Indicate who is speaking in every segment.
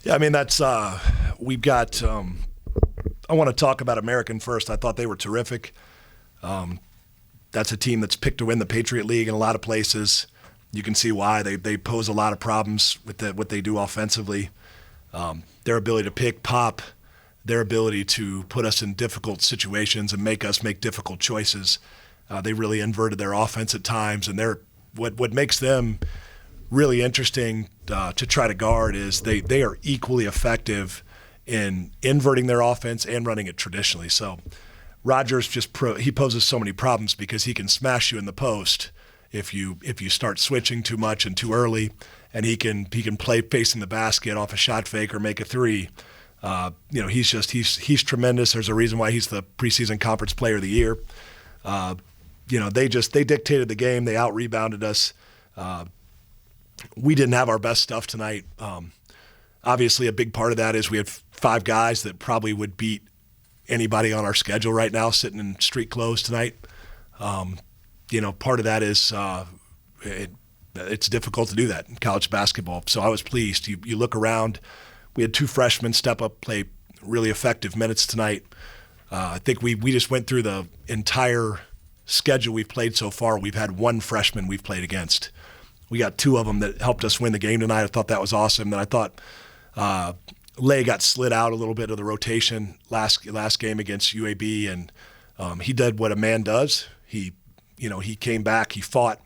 Speaker 1: Yeah, I mean, that's we've got I want to talk about American first. I thought they were terrific. That's a team that's picked to win the Patriot League in a lot of places. You can see why. They pose a lot of problems with what they do offensively. Their ability to pick, pop, their ability to put us in difficult situations and make us make difficult choices. They really inverted their offense at times, and what makes them really interesting to try to guard is they are equally effective in inverting their offense and running it traditionally. So Rodgers he poses so many problems because he can smash you in the post if you start switching too much and too early, and he can play facing the basket off a shot fake or make a three. He's tremendous. There's a reason why he's the preseason conference player of the year. They dictated the game. They out-rebounded us. We didn't have our best stuff tonight. Obviously, a big part of that is we had 5 guys that probably would beat anybody on our schedule right now sitting in street clothes tonight. Part of that is it's difficult to do that in college basketball. So I was pleased. You look around. We had 2 freshmen step up, play really effective minutes tonight. I think we just went through the entire schedule we've played so far. We've had 1 freshman we've played against. We got 2 of them that helped us win the game tonight. I thought that was awesome. Then I thought Laye got slid out a little bit of the rotation last game against UAB, and he did what a man does. He came back. He fought.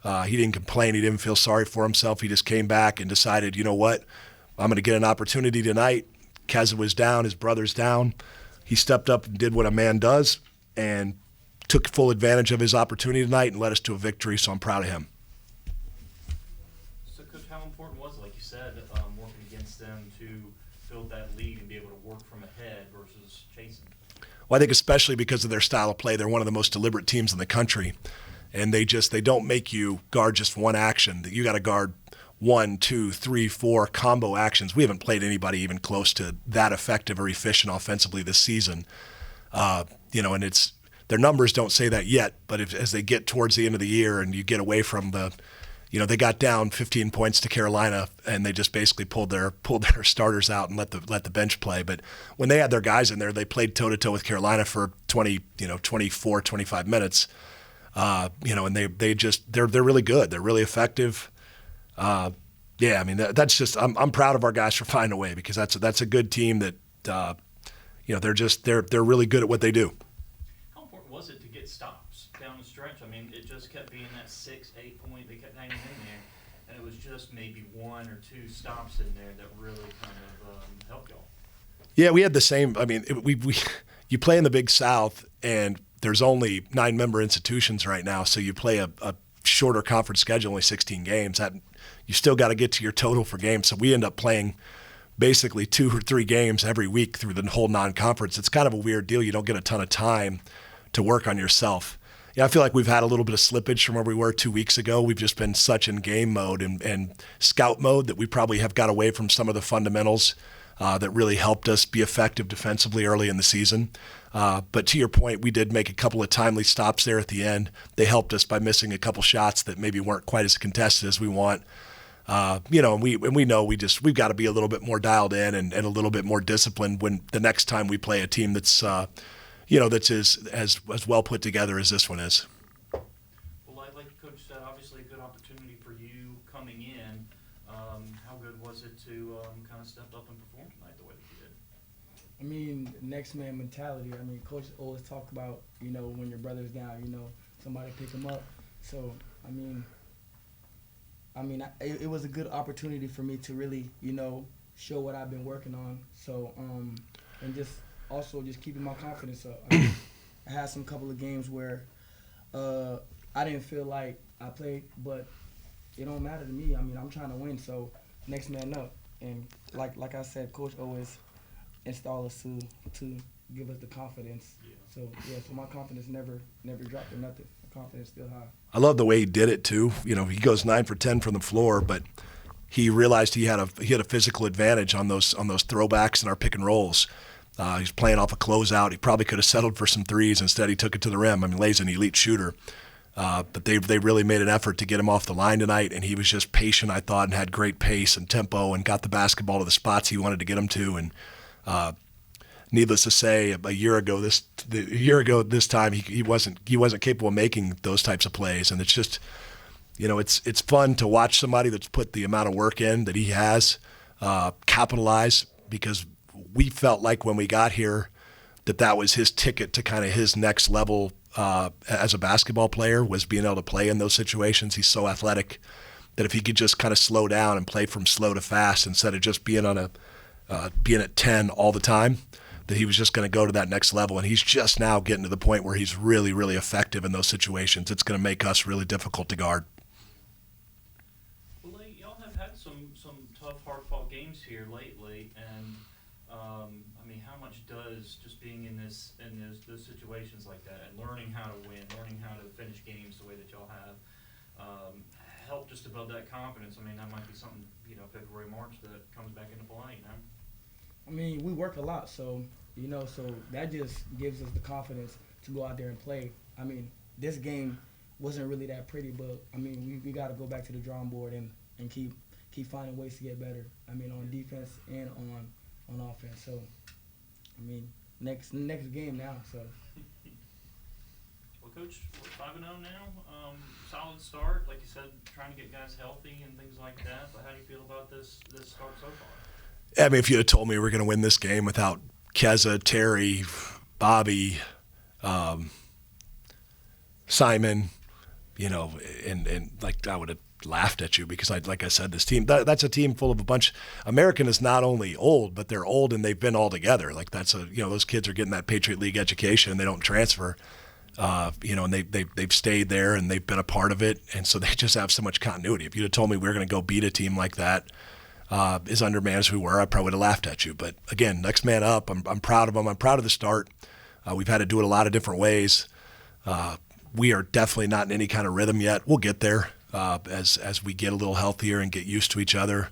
Speaker 1: He didn't complain. He didn't feel sorry for himself. He just came back and decided, you know what, I'm going to get an opportunity tonight. Keza was down. His brother's down. He stepped up and did what a man does and took full advantage of his opportunity tonight and led us to a victory, so I'm proud of him.
Speaker 2: So, Coach, how important was it, like you said, working against them to build that lead and be able to work from ahead versus chasing?
Speaker 1: Well, I think especially because of their style of play, they're one of the most deliberate teams in the country, and they don't make you guard just one action. You got to guard 1, 2, 3, 4 combo actions. We haven't played anybody even close to that effective or efficient offensively this season. And it's their numbers don't say that yet, but as they get towards the end of the year and you get away from they got down 15 points to Carolina and they just basically pulled their starters out and let the bench play. But when they had their guys in there, they played toe-to-toe with Carolina for 24, 25 minutes. And they're really good. They're really effective. That's just I'm proud of our guys for finding a way, because that's a good team that they're really good at what they do.
Speaker 2: How important was it to get stops down the stretch? I mean, it just kept being that 6-8 point. They kept hanging in there, and it was just maybe 1 or 2 stops in there that really kind of helped y'all.
Speaker 1: Yeah, we had the same. I mean, you play in the Big South, and there's only 9-member institutions right now, so you play a shorter conference schedule, only 16 games. That you still got to get to your total for games. So we end up playing basically 2 or 3 games every week through the whole non-conference. It's kind of a weird deal. You don't get a ton of time to work on yourself. Yeah, I feel like we've had a little bit of slippage from where we were 2 weeks ago. We've just been such in game mode and scout mode that we probably have got away from some of the fundamentals that really helped us be effective defensively early in the season. But to your point, we did make a couple of timely stops there at the end. They helped us by missing a couple shots that maybe weren't quite as contested as we want. And we know we've got to be a little bit more dialed in and a little bit more disciplined when the next time we play a team that's as well put together as this one is.
Speaker 2: Well, like Coach said, obviously a good opportunity for you coming in. How good was it to kind of step up and perform tonight the way that you did?
Speaker 3: I mean, next man mentality. I mean, Coach always talk about, when your brother's down, somebody pick him up. So, it was a good opportunity for me to really, show what I've been working on. So, and just keeping my confidence up. I had some couple of games where I didn't feel like I played, but it don't matter to me. I'm trying to win, so next man up. And like I said, Coach always install us to give us the confidence. Yeah. So my confidence never dropped or nothing. My confidence still high.
Speaker 1: I love the way he did it too. He goes 9 for 10 from the floor, but he realized he had a physical advantage on those throwbacks and our pick and rolls. He's playing off a closeout. He probably could have settled for some threes. Instead, he took it to the rim. Laye's an elite shooter. But they really made an effort to get him off the line tonight, and he was just patient, I thought, and had great pace and tempo and got the basketball to the spots he wanted to get him to. And needless to say, a year ago this time he wasn't capable of making those types of plays. And it's just, it's fun to watch somebody that's put the amount of work in that he has capitalize, because we felt like when we got here that was his ticket to kind of his next level as a basketball player, was being able to play in those situations. He's so athletic that if he could just kind of slow down and play from slow to fast instead of just being being at 10 all the time, that he was just going to go to that next level. And he's just now getting to the point where he's really, really effective in those situations. It's going to make us really difficult to guard.
Speaker 2: Well, y'all have had some tough, hard-fought games here lately, and I mean, how much does just being in those situations like that and learning how to win, learning how to finish games the way that y'all have, help just to build that confidence? I mean, that might be something, February, March that comes back into play,
Speaker 3: I mean, we work a lot, so that just gives us the confidence to go out there and play. I mean, this game wasn't really that pretty, but I mean, we got to go back to the drawing board and keep finding ways to get better. I mean, on defense and on offense. So, I mean, next game now. So.
Speaker 2: Well, Coach, we're 5-0 now. Solid start, like you said, trying to get guys healthy and things like that. But how do you feel about this start so far?
Speaker 1: I mean, if you had told me we were going to win this game without Keza, Terry, Bobby, Simon, and like, I would have laughed at you, because like I said, this team, that's a team full of a bunch. American is not only old, but they're old and they've been all together. Like, that's those kids are getting that Patriot League education and they don't transfer. And they've stayed there and they've been a part of it, and so they just have so much continuity. If you'd have told me we were going to go beat a team like that, as undermanned as we were, I probably would have laughed at you. But again, next man up. I'm proud of them. I'm proud of the start. We've had to do it a lot of different ways. We are definitely not in any kind of rhythm yet. We'll get there as we get a little healthier and get used to each other.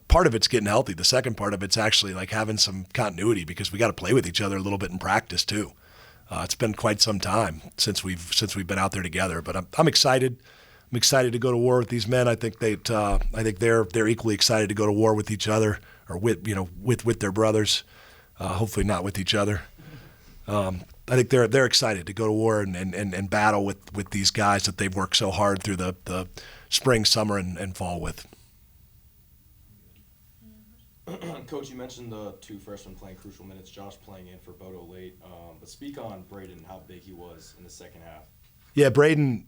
Speaker 1: Part of it's getting healthy. The second part of it's actually like having some continuity, because we got to play with each other a little bit in practice too. It's been quite some time since we've been out there together, but I'm excited. I'm excited to go to war with these men. I think they're equally excited to go to war with each other, or with their brothers. Hopefully not with each other. I think they're excited to go to war and battle with these guys that they've worked so hard through the spring, summer, and fall with.
Speaker 4: Coach, you mentioned the two freshmen playing crucial minutes, Josh playing in for Bodo late. But speak on Braden, how big he was in the second half.
Speaker 1: Yeah, Braden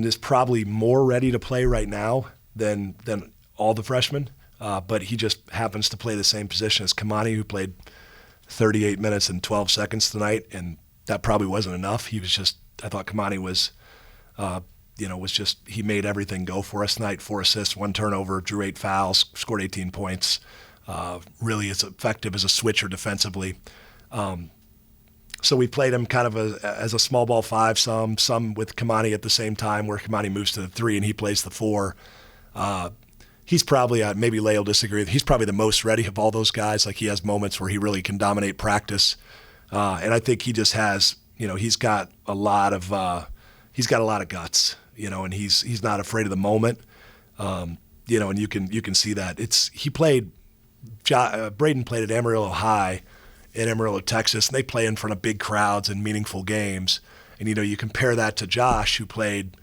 Speaker 1: is probably more ready to play right now than all the freshmen, but he just happens to play the same position as Kamani, who played 38 minutes and 12 seconds tonight, and that probably wasn't enough. I thought Kamani was he made everything go for us tonight. 4 assists, 1 turnover, drew 8 fouls, scored 18 points. Really is effective as a switcher defensively. So we played him kind of as a small ball 5, some with Kamani at the same time, where Kamani moves to the 3 and he plays the 4. He's probably, maybe Laye will disagree, he's probably the most ready of all those guys. Like, he has moments where he really can dominate practice. And I think he just has, he's got a lot of guts, and he's not afraid of the moment. And you can see that. Braden played at Amarillo High in Amarillo, Texas, and they play in front of big crowds and meaningful games. And, you compare that to Josh, who played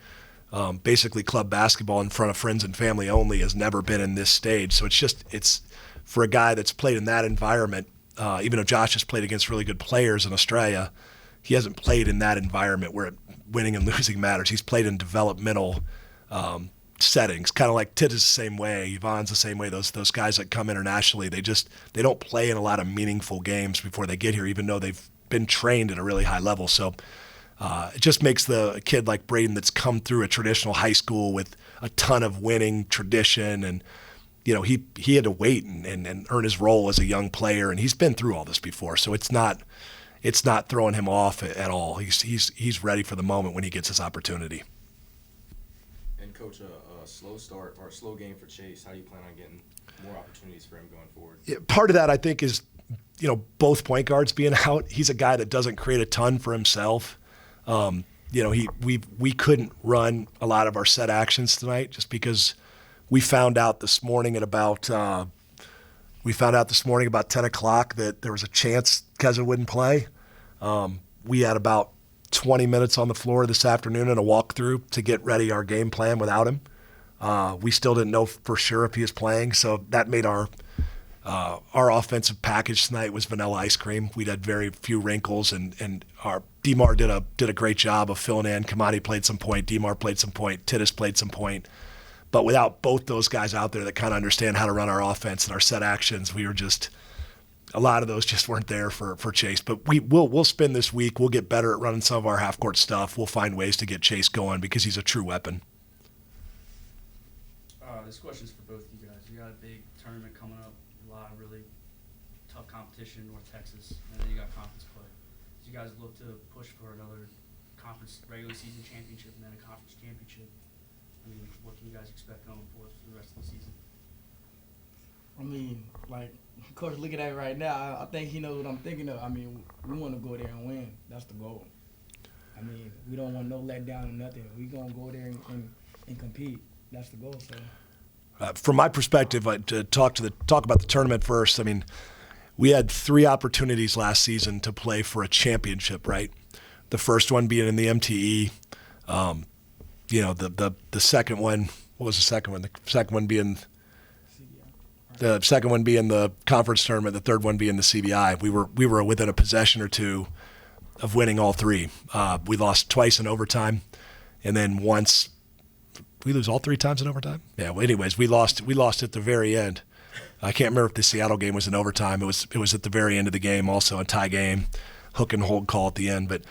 Speaker 1: basically club basketball in front of friends and family only, has never been in this stage. So it's for a guy that's played in that environment, even though Josh has played against really good players in Australia, he hasn't played in that environment where winning and losing matters. He's played in developmental settings, kind of like Tit is the same way, Yvonne's the same way. Those guys that come internationally, they don't play in a lot of meaningful games before they get here, even though they've been trained at a really high level. So it just makes a kid like Braden, that's come through a traditional high school with a ton of winning tradition, and he had to wait and earn his role as a young player, and he's been through all this before. So it's not throwing him off at all. He's ready for the moment when he gets his opportunity.
Speaker 4: And Coach, a slow start or a slow game for Chase. How do you plan on getting more opportunities for him going forward?
Speaker 1: Yeah, part of that, I think, is both point guards being out. He's a guy that doesn't create a ton for himself. We couldn't run a lot of our set actions tonight just because we found out this morning at about 10 o'clock that there was a chance Keza wouldn't play. We had about 20 minutes on the floor this afternoon in a walkthrough to get ready our game plan without him. We still didn't know for sure if he was playing, so that made our offensive package tonight was vanilla ice cream. We'd had very few wrinkles, and our DeMar did a great job of filling in. Kamani played some point, DeMar played some point, Titus played some point. But without both those guys out there that kind of understand how to run our offense and our set actions, we were just a lot of those just weren't there for Chase. But we'll spend this week. We'll get better at running some of our half court stuff. We'll find ways to get Chase going because he's a true weapon.
Speaker 5: This question's for both of you guys. You got a big tournament coming up, a lot of really tough competition in North Texas, and then you got conference play. So you guys look to push for another conference regular season championship and then a conference championship. I mean, what can you guys expect going forward for the rest of the season?
Speaker 3: I mean, like, Coach looking at it right now, I think he knows what I'm thinking of. I mean, we want to go there and win. That's the goal. I mean, we don't want no letdown or nothing. We going to go there and compete. That's the goal, so.
Speaker 1: From my perspective, to talk about the tournament first. I mean, we had 3 opportunities last season to play for a championship, right? The first one being in the MTE. The second one. What was the second one? The second one being the conference tournament. The third one being the CBI. We were within a possession or two of winning all 3. We lost twice in overtime, and then once. We lose all 3 times in overtime? Yeah, well, anyways, we lost at the very end. I can't remember if the Seattle game was in overtime. It was at the very end of the game, also a tie game, hook and hold call at the end. But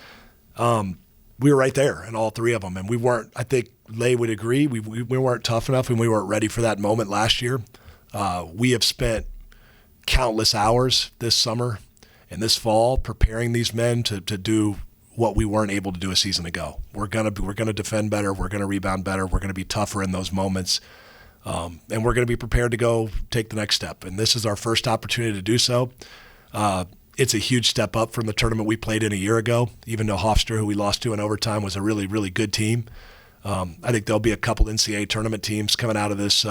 Speaker 1: we were right there in all 3 of them. And we weren't, I think Laye would agree, we weren't tough enough and we weren't ready for that moment last year. We have spent countless hours this summer and this fall preparing these men to do what we weren't able to do a season ago. We're gonna defend better. We're gonna rebound better. We're gonna be tougher in those moments, and we're gonna be prepared to go take the next step. And this is our first opportunity to do so. It's a huge step up from the tournament we played in a year ago. Even though Hofstra, who we lost to in overtime, was a really, really good team. I think there'll be a couple NCAA tournament teams coming out of this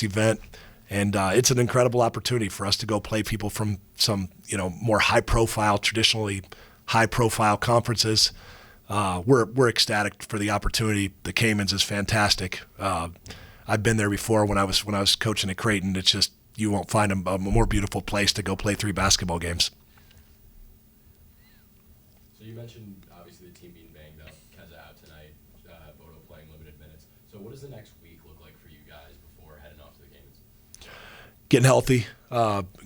Speaker 1: event, and it's an incredible opportunity for us to go play people from some more traditionally high-profile conferences. We're ecstatic for the opportunity. The Caymans is fantastic. I've been there before when I was coaching at Creighton. It's just you won't find a more beautiful place to go play 3 basketball games.
Speaker 6: So you mentioned obviously the team being banged up, Keza out tonight, Bodo playing limited minutes. So what does the next week look like for you guys before heading off to the Caymans?
Speaker 1: Getting healthy,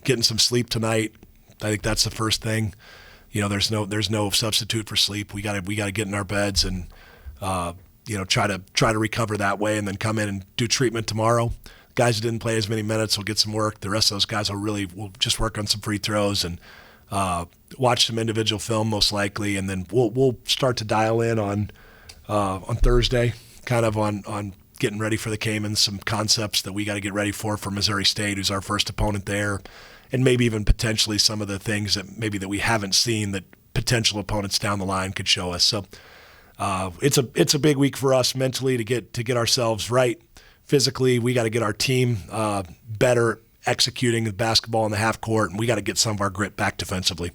Speaker 1: getting some sleep tonight. I think that's the first thing. There's no substitute for sleep. We got to get in our beds and try to recover that way, and then come in and do treatment tomorrow. Guys who didn't play as many minutes will get some work. The rest of those guys will just work on some free throws and watch some individual film most likely, and then we'll start to dial in on Thursday, kind of on getting ready for the Caymans, some concepts that we got to get ready for Missouri State, who's our first opponent there. And maybe even potentially some of the things that we haven't seen that potential opponents down the line could show us. So it's a big week for us mentally to get ourselves right. Physically, we got to get our team better executing the basketball in the half court, and we got to get some of our grit back defensively.